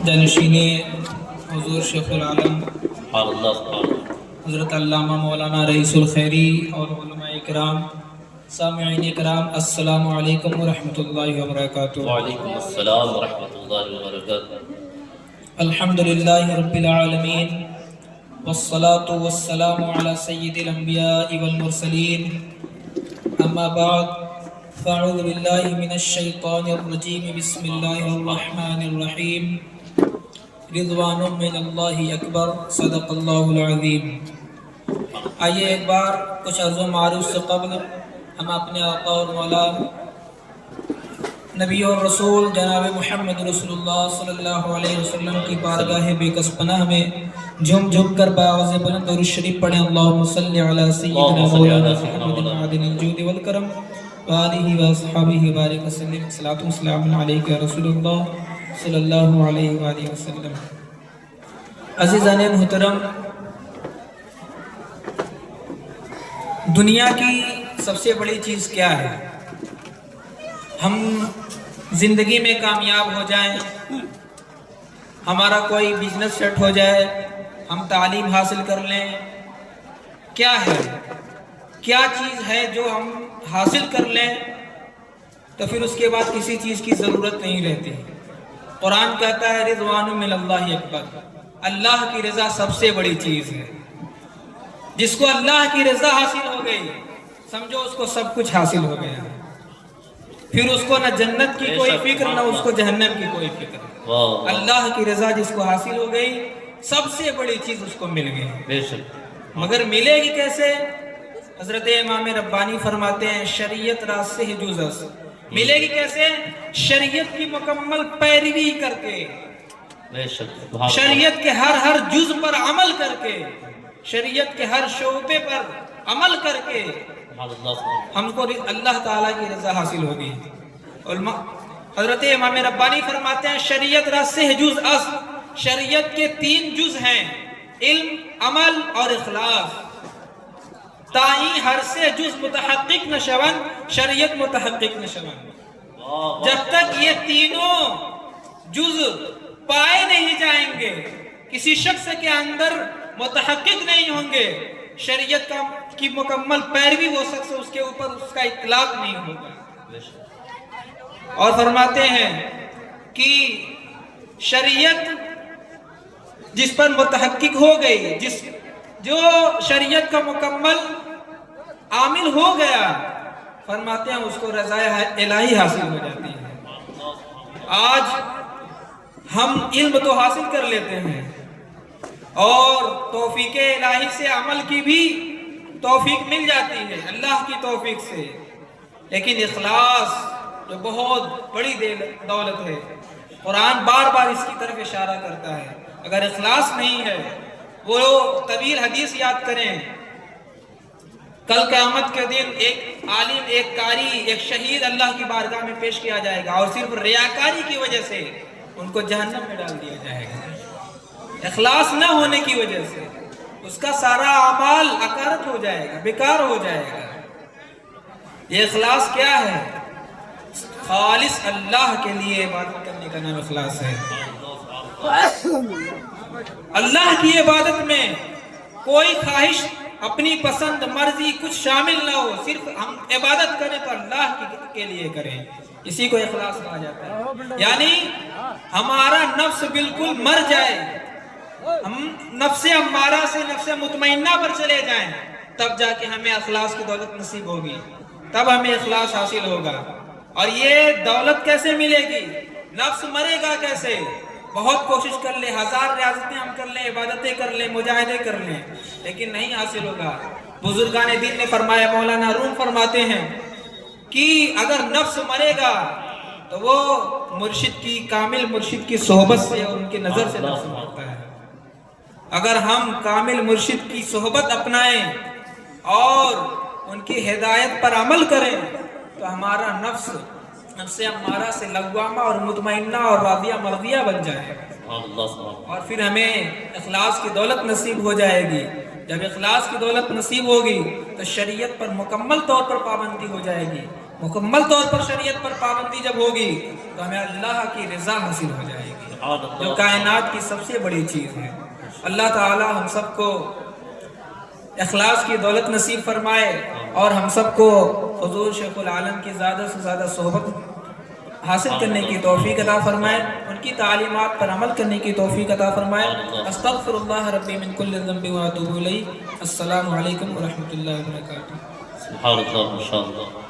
جانشین حضور شیخ العالم حضرت علامہ مولانا رئیس الخیری اور علماء اکرام، سامعین اکرام، السلام علیکم ورحمۃ اللہ وبرکاتہ۔ وعلیکم السلام ورحمۃ اللہ وبرکاتہ۔ الحمدللہ رب العالمین والصلاة والسلام علی سید الانبیاء والمرسلین، اما بعد فاعوذ باللہ من الشیطان الرجیم، بسم اللہ الرحمن الرحیم، رضوان من اللہ اکبر، صدق اللہ العظیم۔ آئیے ایک بار کچھ عرض و معروف سے قبل ہم اپنے آقا اور مولا نبی اور رسول جناب محمد رسول اللہ صلی اللہ علیہ وسلم کی بارگاہ بے کس پناہ میں جھم جھم کر بآواز بلند درود شریف پڑھیں۔ اللہم صلی علی سیدنا مولانا محمد معدن الجود والکرم وآلہ واصحابہ بارک وسلم، صلاۃ و سلام علیک یا رسول اللہ صلی اللہ علیہ وآلہ وسلم۔ عزیزان محترم، دنیا کی سب سے بڑی چیز کیا ہے؟ ہم زندگی میں کامیاب ہو جائیں، ہمارا کوئی بزنس سیٹ ہو جائے، ہم تعلیم حاصل کر لیں، کیا ہے؟ کیا چیز ہے جو ہم حاصل کر لیں تو پھر اس کے بعد کسی چیز کی ضرورت نہیں رہتی؟ قرآن کہتا ہے رضوان من اللہ اکبر، اللہ کی رضا سب سے بڑی چیز ہے۔ جس کو اللہ کی رضا حاصل ہو گئی سمجھو اس کو سب کچھ حاصل ہو گیا، پھر اس کو نہ جنت کی کوئی فکر نہ اس کو جہنم کی کوئی فکر۔ اللہ کی رضا جس کو حاصل ہو گئی سب سے بڑی چیز اس کو مل گئی۔ مگر ملے گی کیسے؟ حضرت امام ربانی فرماتے ہیں شریعت راست سے جز اس، ملے گی کیسے؟ شریعت کی مکمل پیروی کر کے، شریعت کے ہر جز پر عمل کر کے، شریعت کے ہر شعبے پر عمل کر کے ہم کو اللہ تعالیٰ کی رضا حاصل ہوگی۔ حضرت امام ربانی فرماتے ہیں شریعت را سہ جز اس، شریعت کے 3 جز ہیں، علم، عمل اور اخلاص۔ تائیں ہر سے جز متحقق نشون، شریعت متحقق نشون۔ جب تک یہ تینوں جز پائے نہیں جائیں گے، کسی شخص کے اندر متحقق نہیں ہوں گے، شریعت کی مکمل پیروی وہ شخص اس کے اوپر اس کا اطلاق نہیں ہوگا۔ اور فرماتے ہیں کہ شریعت جس پر متحقق ہو گئی، جو شریعت کا مکمل عامل ہو گیا، فرماتے ہیں اس کو رضا الہی حاصل ہو جاتی ہے۔ آج ہم علم تو حاصل کر لیتے ہیں اور توفیق الہی سے عمل کی بھی توفیق مل جاتی ہے اللہ کی توفیق سے، لیکن اخلاص جو بہت بڑی دولت ہے، قرآن بار بار اس کی طرف اشارہ کرتا ہے۔ اگر اخلاص نہیں ہے، وہ طویل حدیث یاد کریں، کل قیامت کے دن ایک عالم، ایک قاری، ایک شہید اللہ کی بارگاہ میں پیش کیا جائے گا اور صرف ریاکاری کی وجہ سے ان کو جہنم میں ڈال دیا جائے گا۔ اخلاص نہ ہونے کی وجہ سے اس کا سارا اعمال اکارت ہو جائے گا، بیکار ہو جائے گا۔ یہ اخلاص کیا ہے؟ خالص اللہ کے لیے عبادت کرنے کا نام اخلاص ہے۔ اللہ کی عبادت میں کوئی خواہش، اپنی پسند مرضی کچھ شامل نہ ہو، صرف ہم عبادت کریں تو اللہ کے لیے کریں، اسی کو اخلاص کہا جاتا ہے۔ یعنی ہمارا نفس بالکل مر جائے، ہم نفس امارہ سے نفس مطمئنہ پر چلے جائیں، تب جا کے ہمیں اخلاص کی دولت نصیب ہوگی، تب ہمیں اخلاص حاصل ہوگا۔ اور یہ دولت کیسے ملے گی؟ نفس مرے گا کیسے؟ بہت کوشش کر لیں، 1000 ریاضتیں ہم کر لیں، عبادتیں کر لیں، مجاہدے کر لیں، لیکن نہیں حاصل ہوگا۔ بزرگان دین نے فرمایا، مولانا روم فرماتے ہیں کہ اگر نفس مرے گا تو وہ مرشد کی، کامل مرشد کی صحبت سے اور ان کی نظر سے نفس مرتا ہے۔ اگر ہم کامل مرشد کی صحبت اپنائیں اور ان کی ہدایت پر عمل کریں تو ہمارا نفس امارہ سے لوامہ اور مطمئنہ اور راضیہ مرضیہ بن جائے گا، اور پھر ہمیں اخلاص کی دولت نصیب ہو جائے گی۔ جب اخلاص کی دولت نصیب ہوگی تو شریعت پر مکمل طور پر پابندی ہو جائے گی، مکمل طور پر شریعت پر پابندی جب ہوگی تو ہمیں اللہ کی رضا حاصل ہو جائے گی، جو کائنات کی سب سے بڑی چیز ہے۔ اللہ تعالی ہم سب کو اخلاص کی دولت نصیب فرمائے اور ہم سب کو حضور شیخ العالم کی زیادہ سے زیادہ صحبت حاصل کرنے کی توفیق عطا فرمائے، ان کی تعلیمات پر عمل کرنے کی توفیق عطا فرمائے۔ استغفر اللہ ربی من کل ذنب واتوب الیہ۔ السلام علیکم ورحمۃ اللہ وبرکاتہ۔ سبحان اللہ، ماشاء اللہ۔